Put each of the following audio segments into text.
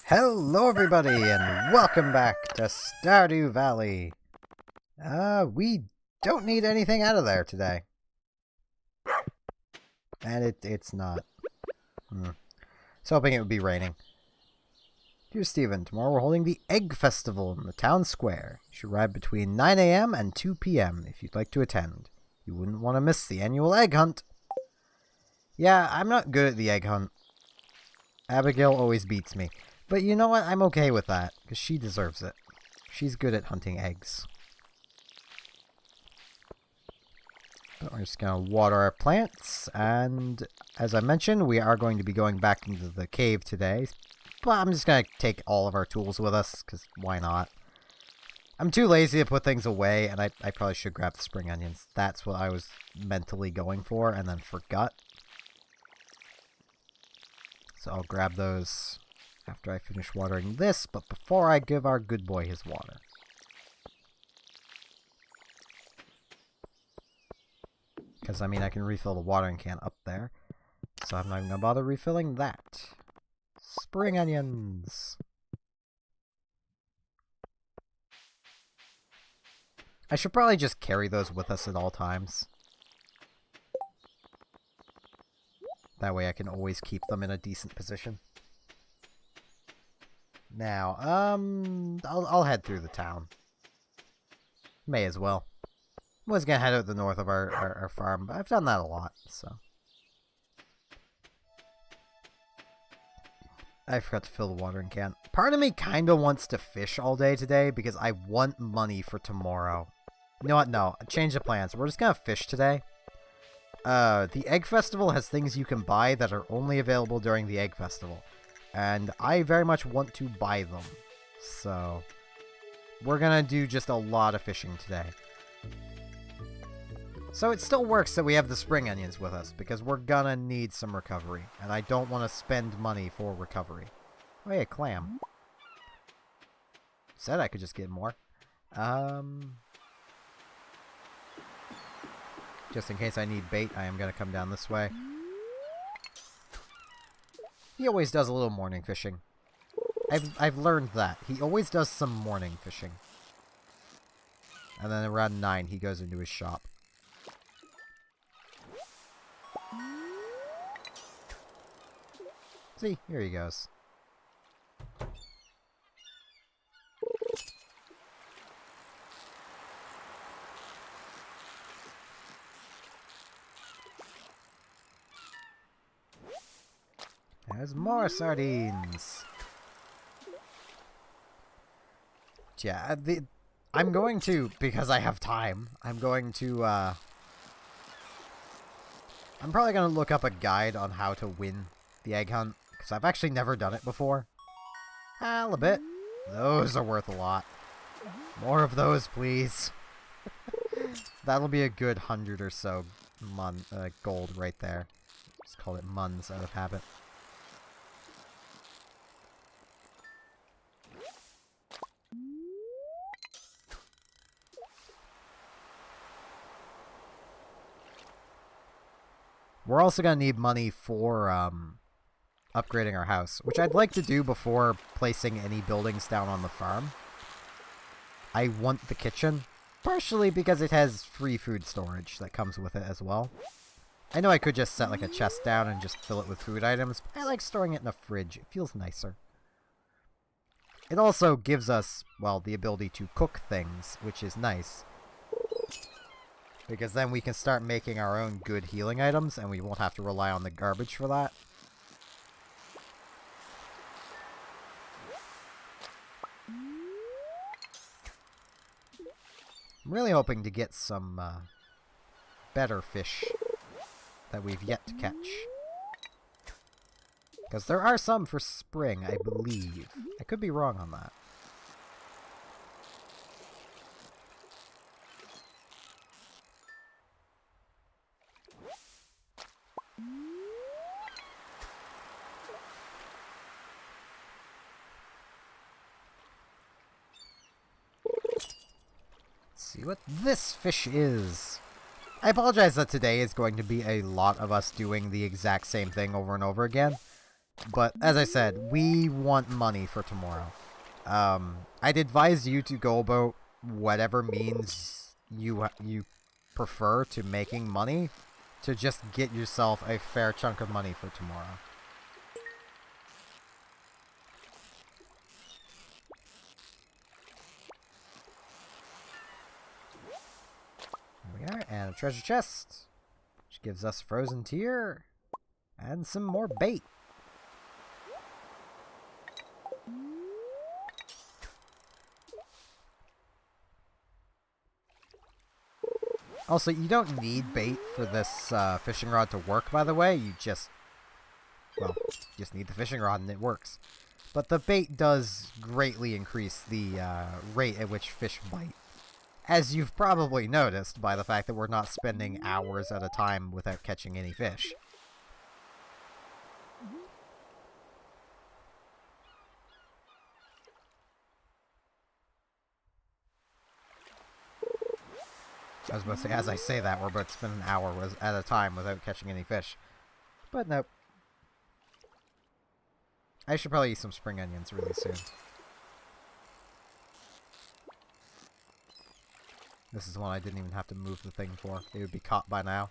Hello everybody and welcome back to Stardew Valley. We don't need anything out of there today. And it's not. I was hoping it would be raining. Dear Steven, tomorrow we're holding the Egg Festival in the town square. You should arrive between 9 a.m. and 2 p.m. if you'd like to attend. You wouldn't want to miss the annual egg hunt. Yeah, I'm not good at the egg hunt. Abigail always beats me. But you know what? I'm okay with that, because she deserves it. She's good at hunting eggs. But we're just going to water our plants, and as I mentioned, we are going to be going back into the cave today. But I'm just going to take all of our tools with us, because why not? I'm too lazy to put things away, and I probably should grab the spring onions. That's what I was mentally going for, and then forgot. So I'll grab those after I finish watering this, but before I give our good boy his water. Because, I mean, I can refill the watering can up there. So I'm not even going to bother refilling that. Spring onions! I should probably just carry those with us at all times. That way I can always keep them in a decent position. Now, I'll head through the town. May as well. I was gonna head out the north of our farm, but I've done that a lot, so. I forgot to fill the watering can. Part of me kinda wants to fish all day today, because I want money for tomorrow. You know what? No, change the plans. We're just gonna fish today. The Egg Festival has things you can buy that are only available during the Egg Festival. And I very much want to buy them. So, we're gonna do just a lot of fishing today. So it still works that we have the spring onions with us, because we're gonna need some recovery. And I don't want to spend money for recovery. Oh yeah, clam. Said I could just get more. Just in case I need bait, I am gonna come down this way. He always does a little morning fishing. I've learned that. He always does some morning fishing. And then around 9, he goes into his shop. See, here he goes. There's more sardines. Yeah, I'm going to, because I have time, I'm going to, I'm probably going to look up a guide on how to win the egg hunt, because I've actually never done it before. Halibut. Those are worth a lot. More of those, please. That'll be a good 100 or so gold right there. Just call it muns out of habit. We're also going to need money for upgrading our house, which I'd like to do before placing any buildings down on the farm. I want the kitchen, partially because it has free food storage that comes with it as well. I know I could just set like a chest down and just fill it with food items, but I like storing it in a fridge. It feels nicer. It also gives us, well, the ability to cook things, which is nice. Because then we can start making our own good healing items, and we won't have to rely on the garbage for that. I'm really hoping to get some better fish that we've yet to catch. Because there are some for spring, I believe. I could be wrong on that. See what this fish is. I apologize that today is going to be a lot of us doing the exact same thing over and over again. But as I said, we want money for tomorrow. I'd advise you to go about whatever means you prefer to making money to just get yourself a fair chunk of money for tomorrow. There we are, and a treasure chest, which gives us frozen tier and some more bait. Also, you don't need bait for this fishing rod to work, by the way. You just, well, just need the fishing rod and it works. But the bait does greatly increase the rate at which fish bite. As you've probably noticed by the fact that we're not spending hours at a time without catching any fish. I was about to say, as I say that, we're about to spend an hour at a time without catching any fish. But nope. I should probably eat some spring onions really soon. This is one I didn't even have to move the thing for. It would be caught by now.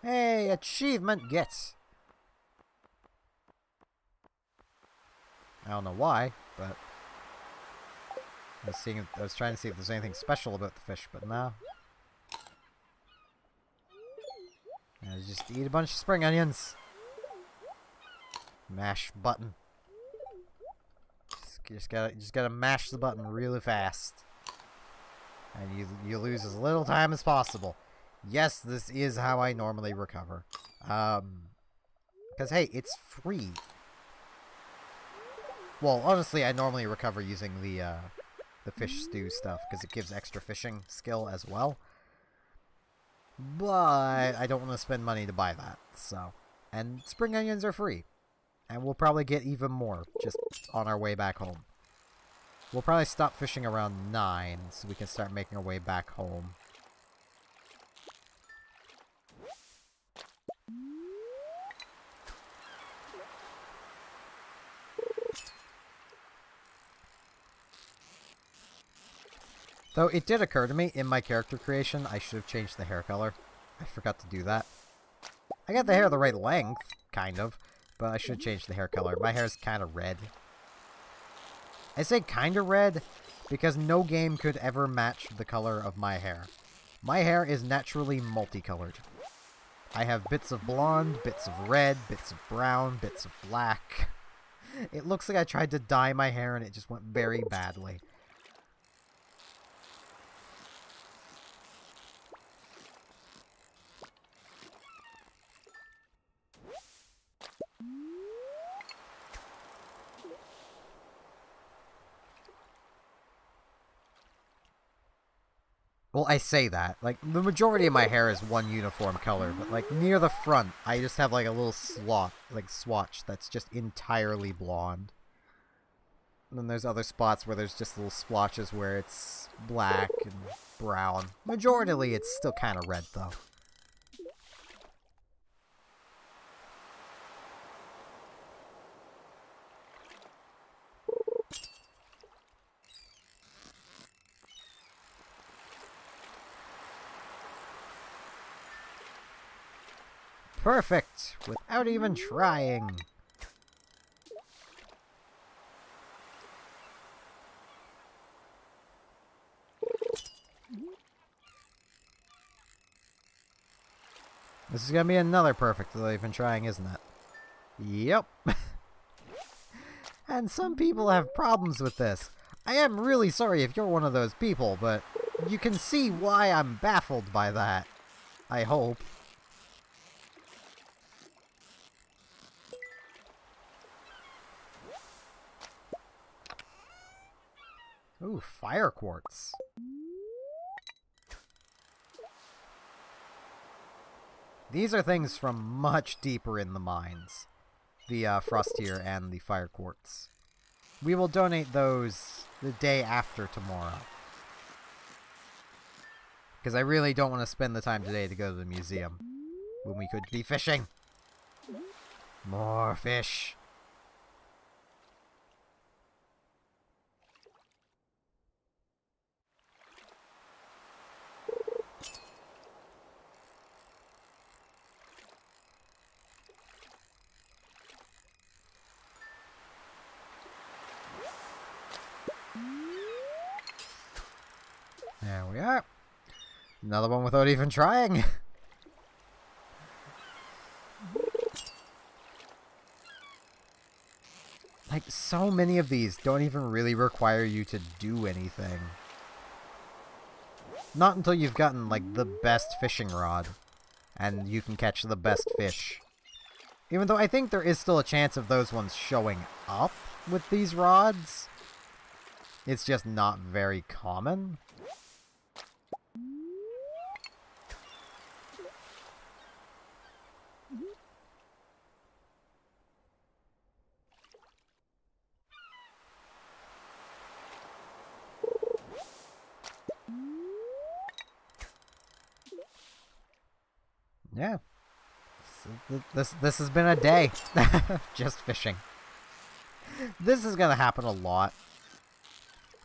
Hey, achievement get! I don't know why, but I was trying to see if there's anything special about the fish, but no. Just eat a bunch of spring onions. Mash button. Just gotta mash the button really fast, and you lose as little time as possible. Yes, this is how I normally recover. Because hey, it's free. Well, honestly, I normally recover using the fish stew stuff because it gives extra fishing skill as well. But I don't want to spend money to buy that, so. And spring onions are free. And we'll probably get even more just on our way back home. We'll probably stop fishing around 9, so we can start making our way back home. Though it did occur to me, in my character creation, I should have changed the hair color. I forgot to do that. I got the hair the right length, kind of, but I should change the hair color. My hair is kind of red. I say kind of red because no game could ever match the color of my hair. My hair is naturally multicolored. I have bits of blonde, bits of red, bits of brown, bits of black. It looks like I tried to dye my hair and it just went very badly. Well, I say that. Like, the majority of my hair is one uniform color, but, like, near the front, I just have, like, a little swatch that's just entirely blonde. And then there's other spots where there's just little splotches where it's black and brown. Majority, it's still kind of red, though. Perfect! Without even trying! This is gonna be another perfect without even trying, isn't it? Yep. And some people have problems with this. I am really sorry if you're one of those people, but you can see why I'm baffled by that. I hope. Ooh, fire quartz. These are things from much deeper in the mines. The frostier and the fire quartz. We will donate those the day after tomorrow. Because I really don't want to spend the time today to go to the museum. when we could be fishing. More fish. There we are. Another one without even trying. Like, so many of these don't even really require you to do anything. Not until you've gotten, like, the best fishing rod. And you can catch the best fish. Even though I think there is still a chance of those ones showing up with these rods. It's just not very common. Yeah. This has been a day. Just fishing. This is gonna happen a lot.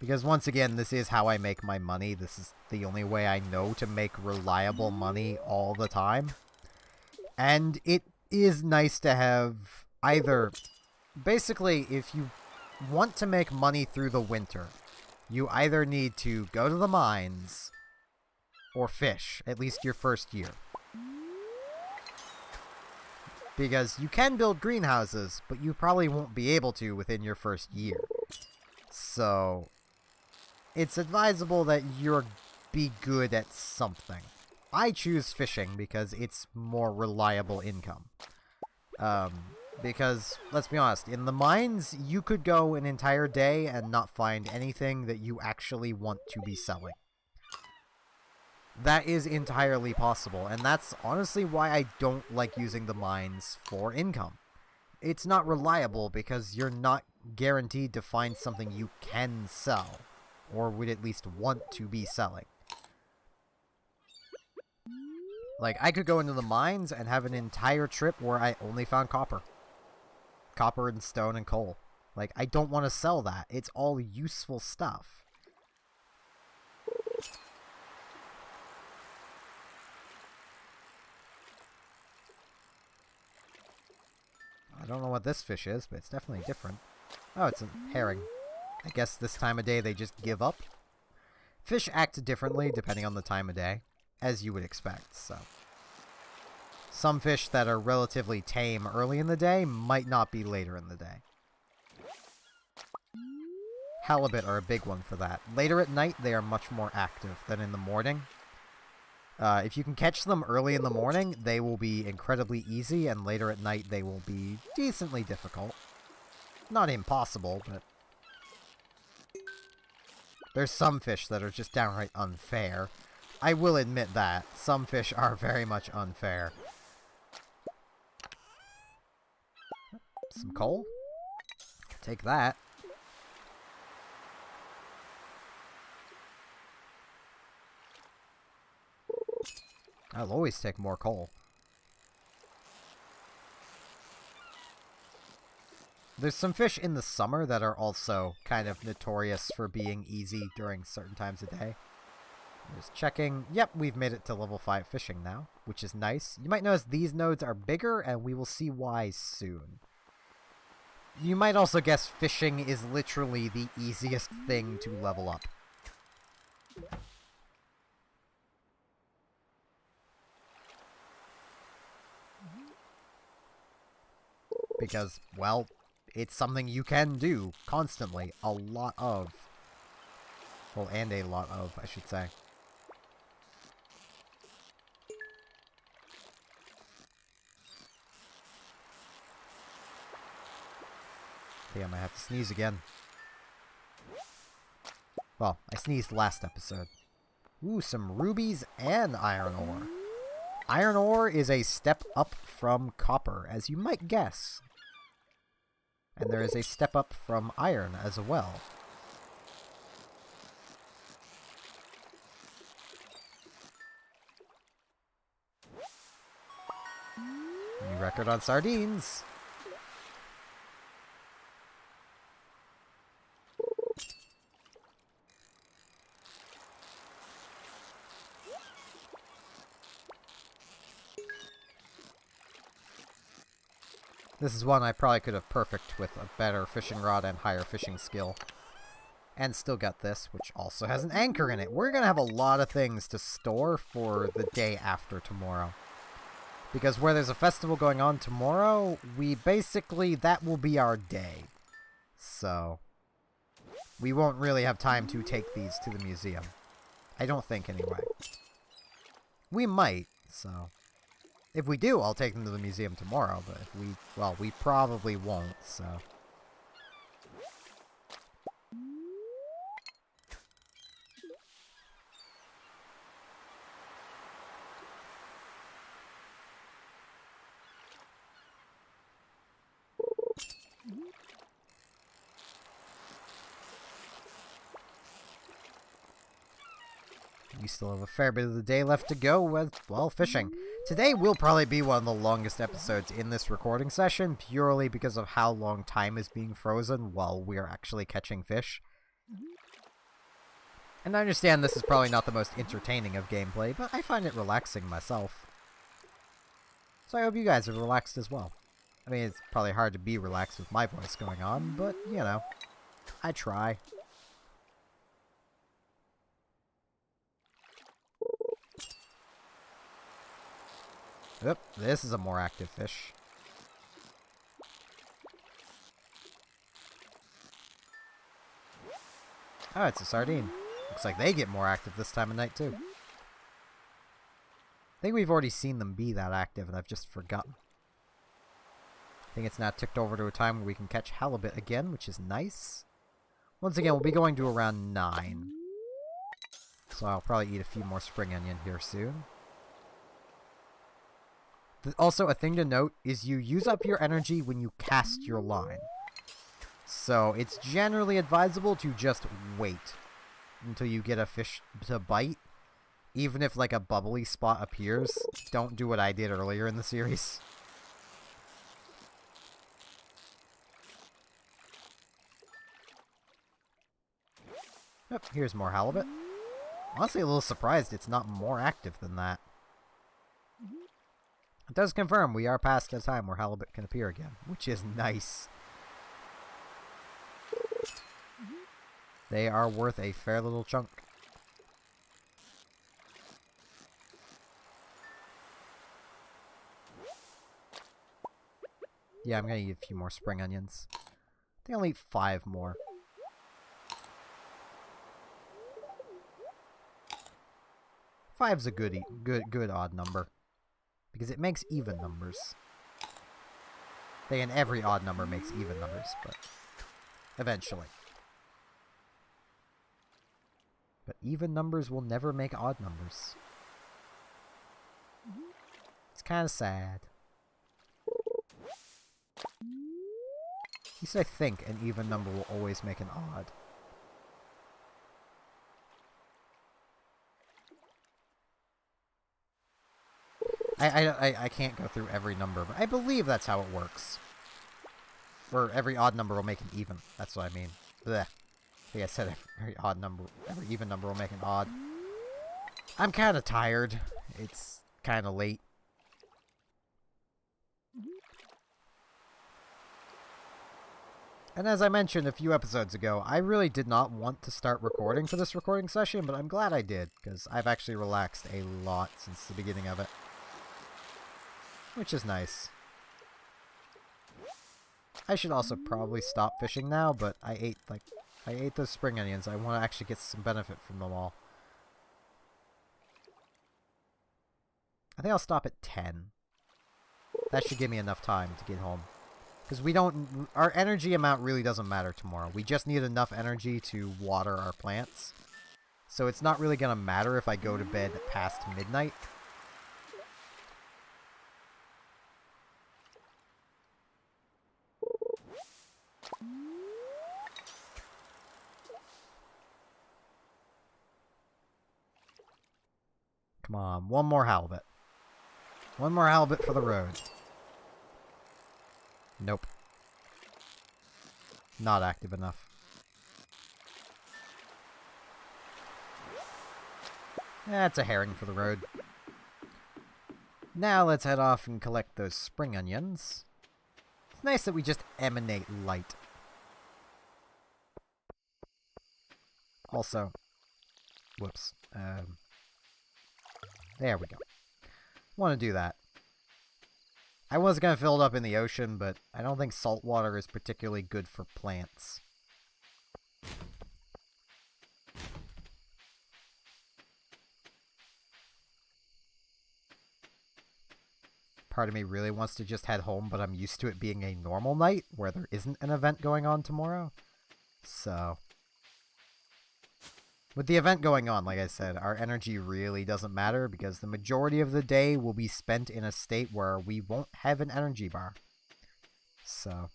Because once again, this is how I make my money. This is the only way I know to make reliable money all the time. And it is nice to have either... Basically, if you want to make money through the winter, you either need to go to the mines or fish, at least your first year. Because you can build greenhouses, but you probably won't be able to within your first year. So, it's advisable that you're be good at something. I choose fishing because it's more reliable income. Because, let's be honest, in the mines, you could go an entire day and not find anything that you actually want to be selling. That is entirely possible, and that's honestly why I don't like using the mines for income. It's not reliable because you're not guaranteed to find something you can sell, or would at least want to be selling. Like, I could go into the mines and have an entire trip where I only found copper. Copper and stone and coal. Like, I don't want to sell that. It's all useful stuff. I don't know what this fish is, but it's definitely different. Oh, it's a herring. I guess this time of day they just give up. Fish act differently depending on the time of day, as you would expect, so. Some fish that are relatively tame early in the day might not be later in the day. Halibut are a big one for that. Later at night, they are much more active than in the morning. If you can catch them early in the morning, they will be incredibly easy, and later at night they will be decently difficult. Not impossible, but... There's some fish that are just downright unfair. I will admit that. Some fish are very much unfair. Some coal? Take that. I'll always take more coal. There's some fish in the summer that are also kind of notorious for being easy during certain times of day. Just checking. Yep, we've made it to level 5 fishing now, which is nice. You might notice these nodes are bigger, and we will see why soon. You might also guess fishing is literally the easiest thing to level up. Because, well, it's something you can do constantly. A lot of. Well, and a lot of, I should say. Okay, I might have to sneeze again. Well, I sneezed last episode. Ooh, some rubies and iron ore. Iron ore is a step up from copper, as you might guess. And there is a step up from iron as well. New record on sardines. This is one I probably could have perfect with a better fishing rod and higher fishing skill. And still got this, which also has an anchor in it. We're going to have a lot of things to store for the day after tomorrow. Because where there's a festival going on tomorrow, that will be our day. So, we won't really have time to take these to the museum. I don't think, anyway. We might, so... If we do, I'll take them to the museum tomorrow, but if we... Well, we probably won't, so... We still have a fair bit of the day left to go with, well, fishing. Today will probably be one of the longest episodes in this recording session, purely because of how long time is being frozen while we're actually catching fish. And I understand this is probably not the most entertaining of gameplay, but I find it relaxing myself. So I hope you guys are relaxed as well. I mean, it's probably hard to be relaxed with my voice going on, but, you know, I try. Oop, this is a more active fish. Oh, it's a sardine. Looks like they get more active this time of night, too. I think we've already seen them be that active, and I've just forgotten. I think it's now ticked over to a time where we can catch halibut again, which is nice. Once again, we'll be going to around 9. So I'll probably eat a few more spring onion here soon. Also, a thing to note is you use up your energy when you cast your line. So it's generally advisable to just wait until you get a fish to bite. Even if like a bubbly spot appears, don't do what I did earlier in the series. Yep, here's more halibut. Honestly, a little surprised it's not more active than that. It does confirm we are past a time where halibut can appear again, which is nice. They are worth a fair little chunk. Yeah, I'm gonna eat a few more spring onions. I think I'll eat 5 more. 5's a good odd number. Because it makes even numbers. And every odd number makes even numbers, but eventually. But even numbers will never make odd numbers. It's kind of sad. At least I think an even number will always make an odd. I can't go through every number, but I believe that's how it works. Or every odd number will make an even. That's what I mean. Blech. I think I said every even number will make an odd. I'm kind of tired. It's kind of late. And as I mentioned a few episodes ago, I really did not want to start recording for this recording session, but I'm glad I did, because I've actually relaxed a lot since the beginning of it. Which is nice. I should also probably stop fishing now, but I ate those spring onions. I want to actually get some benefit from them all. I think I'll stop at 10. That should give me enough time to get home. Because our energy amount really doesn't matter tomorrow. We just need enough energy to water our plants. So it's not really going to matter if I go to bed past midnight. Come on, one more halibut. One more halibut for the road. Nope. Not active enough. That's a herring for the road. Now let's head off and collect those spring onions. It's nice that we just emanate light. Also, whoops. There we go. Want to do that. I was going to fill it up in the ocean, but I don't think salt water is particularly good for plants. Part of me really wants to just head home, but I'm used to it being a normal night where there isn't an event going on tomorrow. So, with the event going on, like I said, our energy really doesn't matter because the majority of the day will be spent in a state where we won't have an energy bar. So,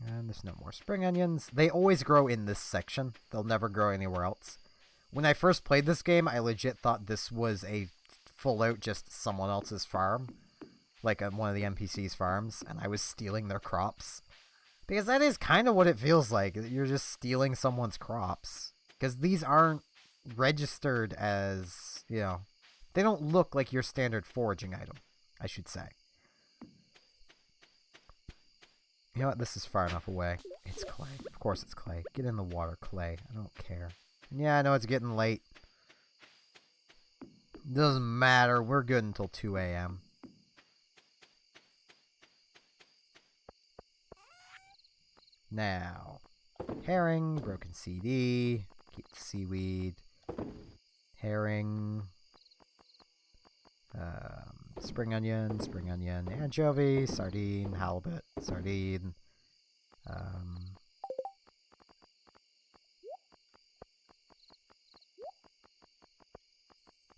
and there's no more spring onions. They always grow in this section. They'll never grow anywhere else. When I first played this game, I legit thought this was a full out just someone else's farm. Like one of the NPC's farms. And I was stealing their crops. Because that is kind of what it feels like. You're just stealing someone's crops. Because these aren't registered as, you know, they don't look like your standard foraging item, I should say. You know what? This is far enough away. It's clay. Of course it's clay. Get in the water, clay. I don't care. Yeah, I know it's getting late. Doesn't matter. We're good until 2 a.m. Now, herring, broken CD, keep the seaweed, herring, spring onion, anchovy, sardine, halibut, sardine,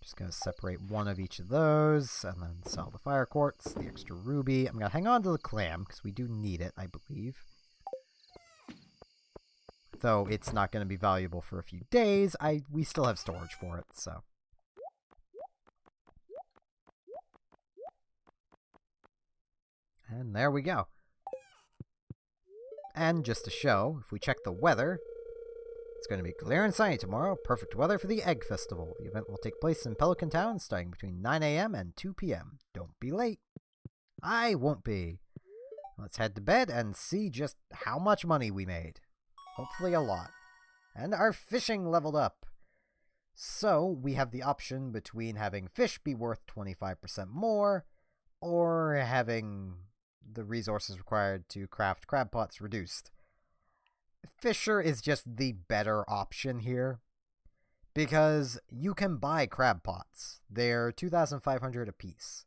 just gonna separate one of each of those, and then sell the fire quartz, the extra ruby. I'm gonna hang on to the clam, because we do need it, I believe. Though it's not gonna be valuable for a few days, we still have storage for it, so. And there we go. And just to show, if we check the weather, it's going to be clear and sunny tomorrow. Perfect weather for the Egg Festival. The event will take place in Pelican Town starting between 9 a.m. and 2 p.m. Don't be late. I won't be. Let's head to bed and see just how much money we made. Hopefully a lot. And our fishing leveled up. So we have the option between having fish be worth 25% more or having the resources required to craft crab pots reduced. Fisher is just the better option here because you can buy crab pots. They're 2,500 apiece.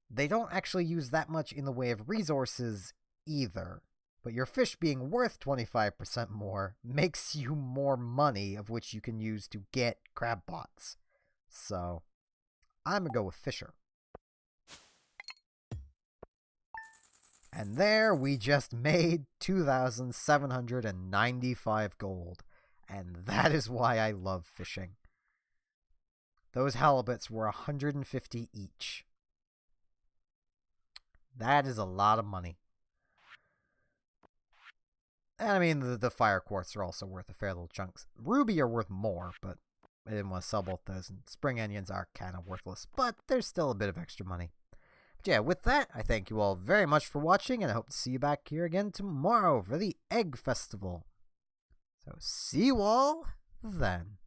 They don't actually use that much in the way of resources either, but your fish being worth 25% more makes you more money of which you can use to get crab pots. So I'm gonna go with Fisher. And there we just made 2,795 gold. And that is why I love fishing. Those halibuts were 150 each. That is a lot of money. And I mean, the fire quartz are also worth a fair little chunk. Ruby are worth more, but I didn't want to sell both those. And spring onions are kind of worthless, but there's still a bit of extra money. But yeah, with that, I thank you all very much for watching, and I hope to see you back here again tomorrow for the Egg Festival. So see you all then.